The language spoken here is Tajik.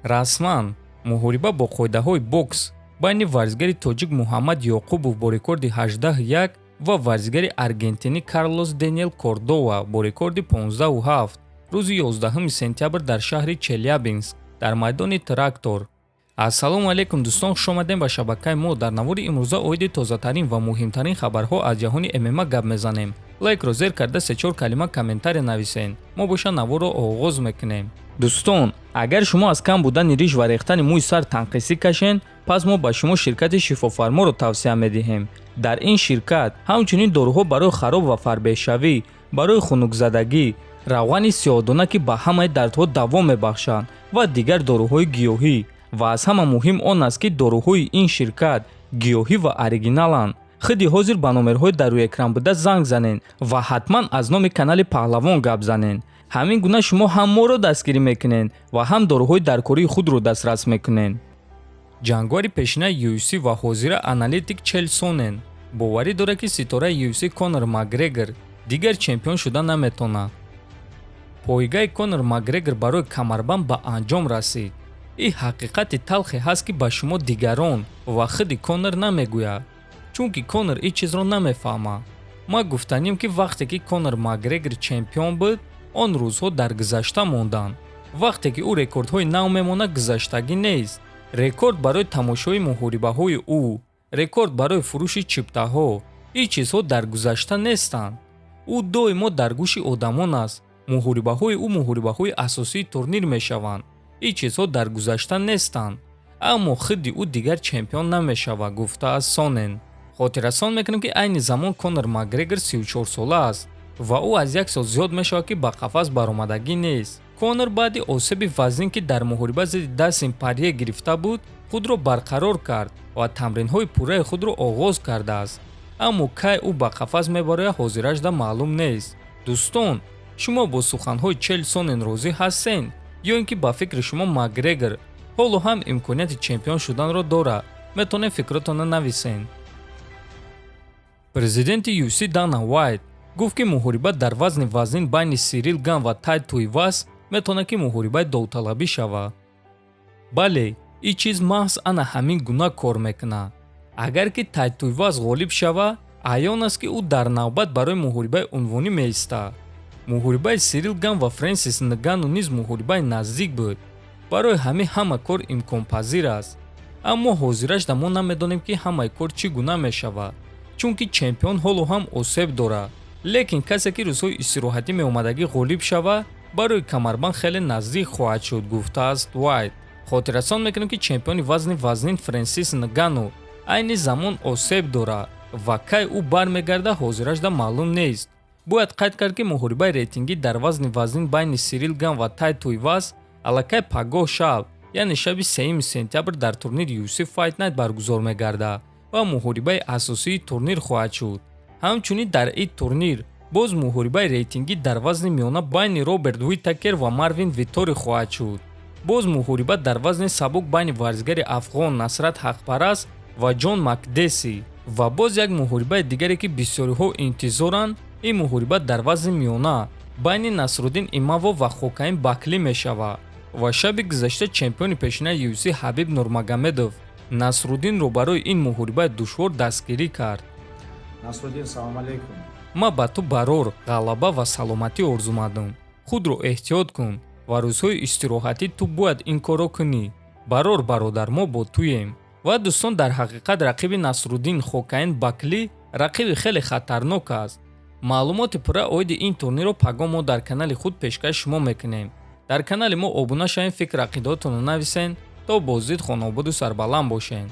Расман муҳориба бо қоидаҳои бокс байни варзигари тоҷик Муҳаммад Ёқубов бо рекорди 18-1 ва варзигари аргентинӣ Карлос Даниэл Кордова бо рекорди 15-7 рӯзи 11 сентябр дар шаҳри Челябинск дар майдони Трактор. Ассалому алайкум дӯстон, хуш омадем ба шабакаи мо. Дар навори имрӯза оиди тозатарин ва муҳимтарин хабарҳо аз ҷаҳони ММА гап мезанем. Лайкро зер карда 3-4 калима комментария нависен. Мо боша наворро оғоз мекунем. Дӯстон, агар шумо аз кам будани риш ва рехтани мӯи сар танқисӣ кашен, пас мо ба шумо ширкати Шифофарморо тавсия медиҳем. Дар ин ширкат ҳамчунин дороҳо барои хароб ва фарбешавӣ, барои хунукзадагӣ, равғани сиёҳдона ки ба ҳамаи дардҳо даво мебахшанд ва дигар дороҳои гиёҳӣ. Ва аз ҳама муҳим он аст ки дороҳои ин ширкат гиёҳӣ ва оригиналанд. Хиди ҳозир ба номерҳои дар рӯи экран буда занг занен ва ҳатман аз номи канали Паҳлавон гап занен. Ҳамин гуна шумо ҳам моро дастгирӣ мекунен ва ҳам дороҳои даркории худро дастрас мекунен. ҷангвари пешинаи UFC ва ҳозира аналитик Чел Сонен боварӣ дорад ки ситораи UFC Конор Макгрегор дигар чемпион шуда наметонад. Пойгаи Конор Макгрегор барои камарбанд ба анҷом расид. ин ҳақиқати талхе ҳаст ки ба шумо дигарон ва хиди Конор намегӯяд, чунки Конор ин чизро намефаҳмад. ма гуфтаним ки вақте ки Конор Макгрегор чемпион буд, он рӯзҳо дар гузашта монданд. вақте ки ӯ рекордҳои нав мемонад, гузаштагӣ нест. рекорд барои тамошои муҳорибаҳои ӯ, рекорд барои фурӯши чиптаҳо, ин чизҳо дар гузашта нестанд. ӯ доимо дар гӯши одамон аст. муҳорибаҳои ӯ муҳорибаҳои асосии турнир мешаванд. ин чизҳо дар гузашта нестанд. аммо хиди ӯ дигар чемпион намешавад, гуфтааст Сонен. хотиррасон мекунем ки айни замон Конор Макгрегор 34 сола аст ва ӯ аз 1 сол зиёд мешавад ки ба қафас баромадагӣ нест. Конор баъди осеби вазнин ки дар муҳориба зидди Дастин Порье гирифта буд, худро барқарор кард ва тамринҳои пурраи худро оғоз кардааст. аммо кай ӯ ба қафас мебарояд ҳозирашда маълум нест. дӯстон, шумо бо суханҳои Чел Сонен розӣ ҳастен ё ин ки ба фикри шумо Макгрегор ҳоло ҳам имконияти чемпион шуданро дорад? метавонед фикротонро нависен. Президенти UFC Дана Вайт гуфт ки муҳориба дар вазни вазнин байни Сирил Ган ва Тайт Туивас метавонад ки муҳорибаи довталабӣ шавад. бале, ин чиз маҳз ана ҳамин гуна кор мекунад. агар ки Тайт Туивас ғолиб шавад, аён аст ки ӯ дар навбат барои муҳорибаи унвонӣ меистад. муҳорибаи Сирил Ган ва Фрэнсис Нгану низ муҳорибаи наздик буд. барои ҳамин ҳама кор имконпазир аст. аммо ҳозирашда мо намедонем ки ҳамаи кор чӣ гуна мешавад, чунки чемпион ҳоло ҳам осеб дорад. лекин касе ки рӯзҳои истироҳатӣ меомадагӣ ғолиб шавад, барои камарбанд хеле наздик хоҳад шуд, гуфтааст Вайт. хотиррасон мекунем ки чемпиони вазни вазнин Фрэнсис Нгану айни замон осеб дорад ва кай ӯ бармегардад ҳозирашда маълум нест. бояд қайд кард ки муҳорибаи рейтингӣ дар вазни вазнин байни Сирил Ган ва Тайт Туивас аллакай пагоҳ шаб, яъне шаби 3 сентябр дар турнири UFC Fight Night баргузор мегардад ва муҳорибаи асосии турнир хоҳад шуд. ҳамчунин дар ин турнир боз муҳорибаи рейтингӣ дар вазни миёна байни Роберт Уитакер ва Марвин Виттори хоҳад шуд. боз муҳориба дар вазни сабук байни варзигари афғон Насрат Ҳақпараст ва Ҷон Макдеси ва боз як муҳорибаи дигаре ки бисёриҳо интизоранд. ин муҳориба дар вазни миёна байни Насруддин Имавов ва Хокаин Бакли мешавад ва шаби гузашта чемпиони пешинаи UFC Ҳабиб Нурмагомедов Насруддинро барои ин муҳорибаи душвор дастгирӣ кард. Насруддин, салом алейкум. ма ба ту барор, ғалаба ва саломатӣ орзу мардум. худро эҳтиёт кун ва рӯзҳои истироҳатӣ ту бояд ин корро кунӣ. барор бародар, мо бо туем. ва дӯстон, дар ҳақиқат рақиби Насруддин Хокаин Бакли рақиби хеле хатарнок аст. маълумоти пурра оиди ин турнирро пагон мо дар канали худ пешкаш шумо мекунем. дар канали мо обуна шавен, фикр ақидотонро нависен. то бозидид хонободу сарбаланд бошен.